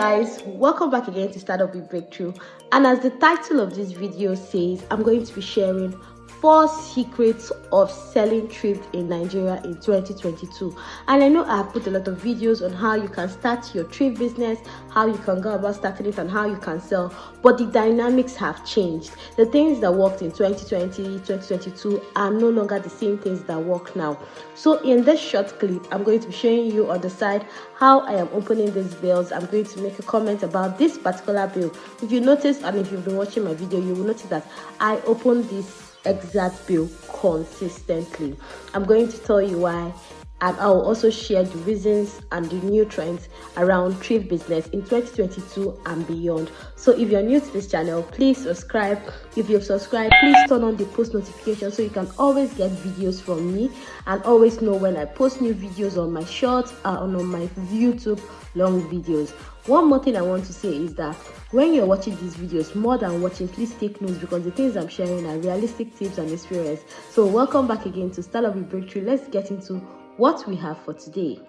guys, welcome back again to Startup with Breakthrough. And as the title of this video says, I'm going to be sharing 4 secrets of selling thrift in Nigeria in 2022. And I know I have put a lot of videos on how you can start your thrift business, how you can go about starting it, and how you can sell, but the dynamics have changed. The things that worked in 2020, 2022 are no longer the same things that work now. So in this short clip, I'm going to be showing you on the side how I am opening these bills. I'm going to make a comment about this particular bill. If you notice, and if you've been watching my video, you will notice that I opened this exact bill consistently. I'm going to tell you why, and I will also share the reasons and the new trends around thrift business in 2022 and beyond. So if you're new to this channel, please subscribe. If you've subscribed, please turn on the post notification so you can always get videos from me and always know when I post new videos on my shorts and on my YouTube long videos. One more thing I want to say is that when you're watching these videos, more than watching, please take notes, because the things I'm sharing are realistic tips and experience. So welcome back again to Startup with Breakthrough. Let's get into what we have for today.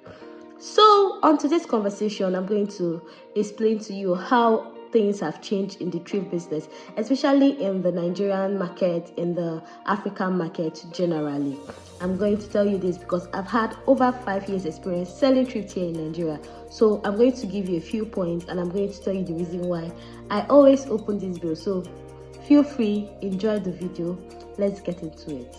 So on today's conversation, I'm going to explain to you how things have changed in the thrift business, especially in the Nigerian market, in the African market generally. I'm going to tell you this because I've had over 5 years experience selling thrift here in Nigeria. So I'm going to give you a few points and I'm going to tell you the reason why I always open this bill. So feel free, enjoy the video. Let's get into it.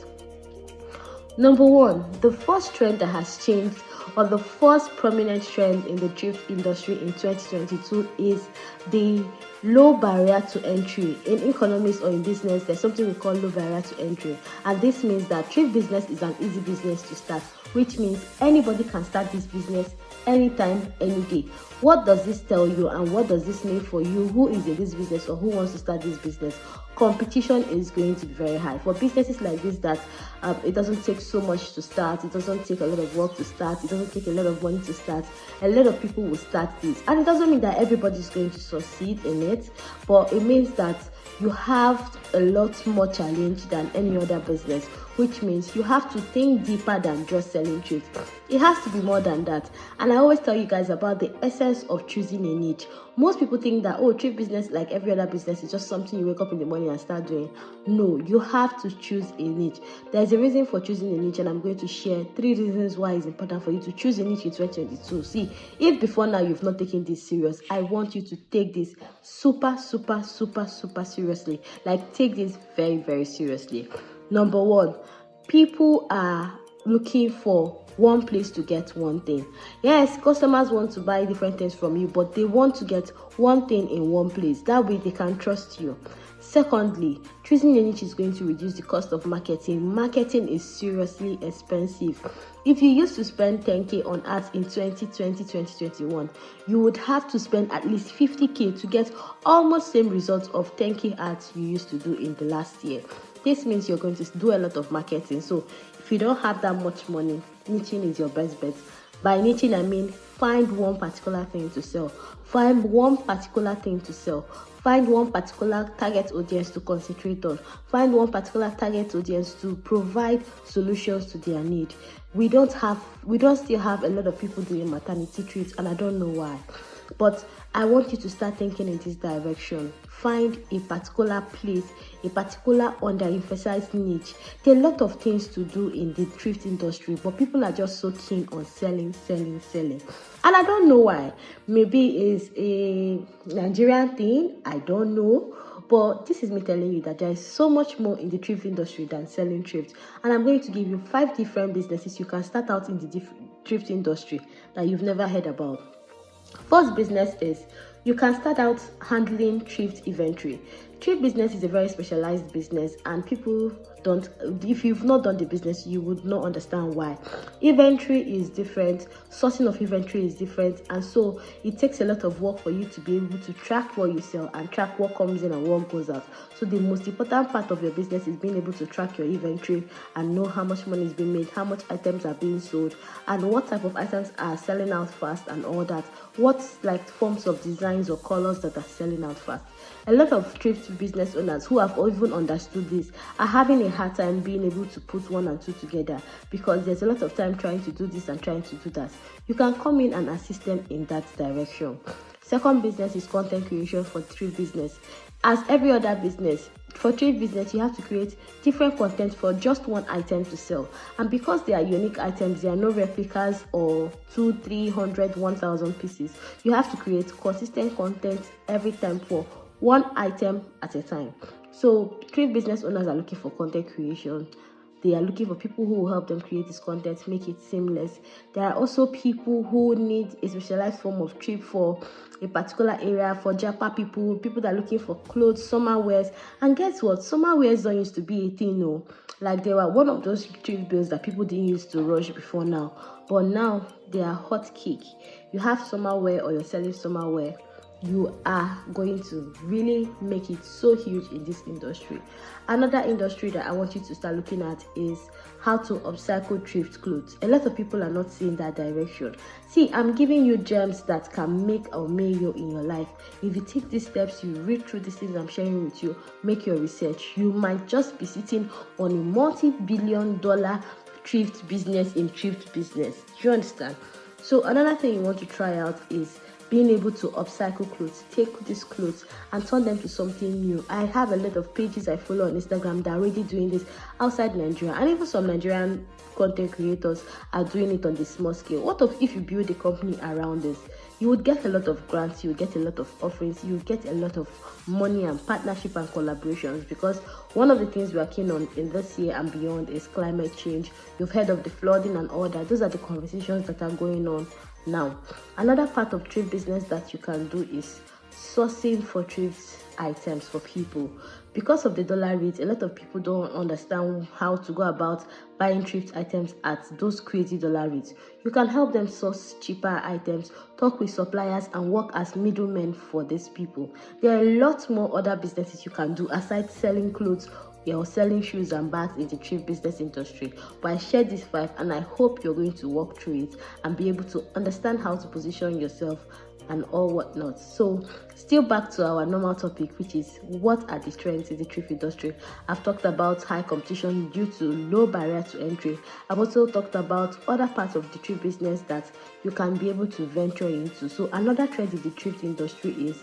Number 1, the first trend that has changed, or the first prominent trend in the thrift industry in 2022, is the low barrier to entry. In economics or in business, there's something we call low barrier to entry, and this means that thrift business is an easy business to start, which means anybody can start this business anytime, any day. What does this tell you, and what does this mean for you who is in this business or who wants to start this business? Competition is going to be very high for businesses like this, that it doesn't take so much to start, it doesn't take a lot of work to start, it doesn't take a lot of money to start. A lot of people will start this, and it doesn't mean that everybody is going to succeed in it, but it means that you have a lot more challenge than any other business, which means you have to think deeper than just selling thrift. It has to be more than that. And I always tell you guys about the essence of choosing a niche. Most people think that, oh, thrift business, like every other business, is just something you wake up in the morning and start doing. No, you have to choose a niche. There's a reason for choosing a niche, and I'm going to share 3 reasons why it's important for you to choose a niche in 2022. See, if before now you've not taken this serious, I want you to take this super seriously. Like, take this very, very seriously. Number 1, people are looking for one place to get one thing. Yes, customers want to buy different things from you, but they want to get one thing in one place. That way they can trust you. Secondly, choosing a niche is going to reduce the cost of marketing. Marketing is seriously expensive. If you used to spend 10k on ads in 2020, 2021, you would have to spend at least 50k to get almost same results of 10k ads you used to do in the last year. This means you're going to do a lot of marketing. So if you don't have that much money, niching is your best bet. By niching, I mean find one particular thing to sell. Find one particular thing to sell. Find one particular target audience to concentrate on. Find one particular target audience to provide solutions to their need. We don't still have a lot of people doing maternity treats, and I don't know why. But I want you to start thinking in this direction. Find a particular place, a particular underemphasized niche. There are a lot of things to do in the thrift industry, but people are just so keen on selling. And I don't know why. Maybe it's a Nigerian thing, I don't know. But this is me telling you that there is so much more in the thrift industry than selling thrift. And I'm going to give you 5 different businesses you can start out in the thrift industry that you've never heard about. First business is, you can start out handling thrift inventory. Thrift business is a very specialized business, and people don't, if you've not done the business, you would not understand why. Inventory is different, sourcing of inventory is different, and so it takes a lot of work for you to be able to track what you sell and track what comes in and what goes out. So the most important part of your business is being able to track your inventory and know how much money is being made, how much items are being sold, and what type of items are selling out fast, and all that. What like forms of designs or colors that are selling out fast. A lot of thrift business owners who have even understood this are having a hard time being able to put 1 and 2 together, because there's a lot of time trying to do this and trying to do that. You can come in and assist them in that direction. Second business is content creation for thrift business. As every other business, for thrift business, you have to create different content for just one item to sell. And because they are unique items, there are no replicas or 200, 300, 1,000 pieces. You have to create consistent content every time for one item at a time. So thrift business owners are looking for content creation. They are looking for people who will help them create this content, make it seamless. There are also people who need a specialized form of thrift for a particular area, for Japa people that are looking for clothes, summer wears. And guess what? Summer wears don't used to be a thing, no. Like they were one of those thrift bills that people didn't used to rush before now. But now they are hot cake. You have summer wear or you're selling summer wear, you are going to really make it so huge in this industry. Another industry that I want you to start looking at is how to upcycle thrift clothes. A lot of people are not seeing that direction. See, I'm giving you gems that can make or may you in your life. If you take these steps, you read through these things I'm sharing with you, make your research, you might just be sitting on a multi-billion-dollar thrift business in thrift business. Do you understand? So another thing you want to try out is being able to upcycle clothes. Take these clothes and turn them to something new. I have a lot of pages I follow on Instagram that are already doing this outside Nigeria, and even some Nigerian content creators are doing it on the small scale. What if you build a company around this? You would get a lot of grants, you would get a lot of offerings, you would get a lot of money and partnership and collaborations, because one of the things we are keen on in this year and beyond is climate change. You've heard of the flooding and all that. Those are the conversations that are going on now. Another part of thrift business that you can do is sourcing for thrift items for people. Because of the dollar rate, a lot of people don't understand how to go about buying thrift items at those crazy dollar rates. You can help them source cheaper items, talk with suppliers, and work as middlemen for these people. There are a lot more other businesses you can do aside selling clothes or selling shoes and bags in the thrift business industry. But I shared these 5 and I hope you're going to walk through it and be able to understand how to position yourself and all whatnot. So still back to our normal topic, which is what are the trends in the thrift industry. I've talked about high competition due to low barrier to entry. I've also talked about other parts of the thrift business that you can be able to venture into. So another trend in the thrift industry is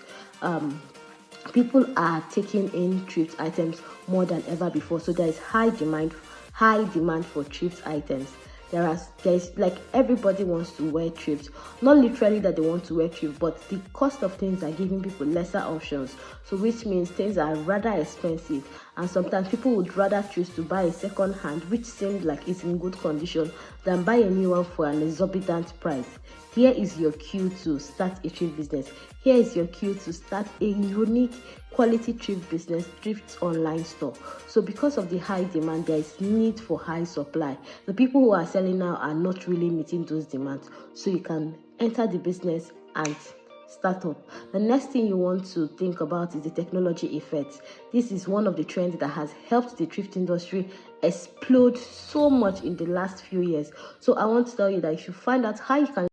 people are taking in thrift items more than ever before. So there is high demand for thrift items. There's like everybody wants to wear thrift, not literally that they want to wear thrift, but the cost of things are giving people lesser options, so which means things are rather expensive, and sometimes people would rather choose to buy a second hand which seems like it's in good condition than buy a new one for an exorbitant price. Here is your cue to start a thrift business. Here is your cue to start a unique quality thrift business, Thrift online store. So because of the high demand, there is need for high supply. The people who are selling now are not really meeting those demands. So you can enter the business and start up. The next thing you want to think about is the technology effect. This is one of the trends that has helped the thrift industry explode so much in the last few years. So I want to tell you that you should find out how you can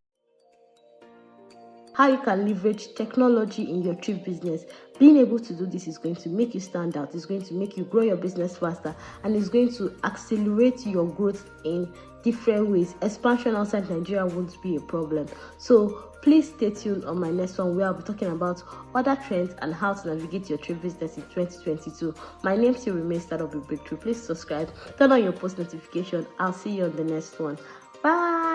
leverage technology in your thrift business. Being able to do this is going to make you stand out, it's going to make you grow your business faster, and it's going to accelerate your growth in different ways. Expansion outside Nigeria won't be a problem. So please stay tuned on my next one, where I'll be talking about other trends and how to navigate your thrift business in 2022. My name still remains Startup with Breakthrough. Please subscribe, turn on your post notification. I'll see you on the next one. Bye.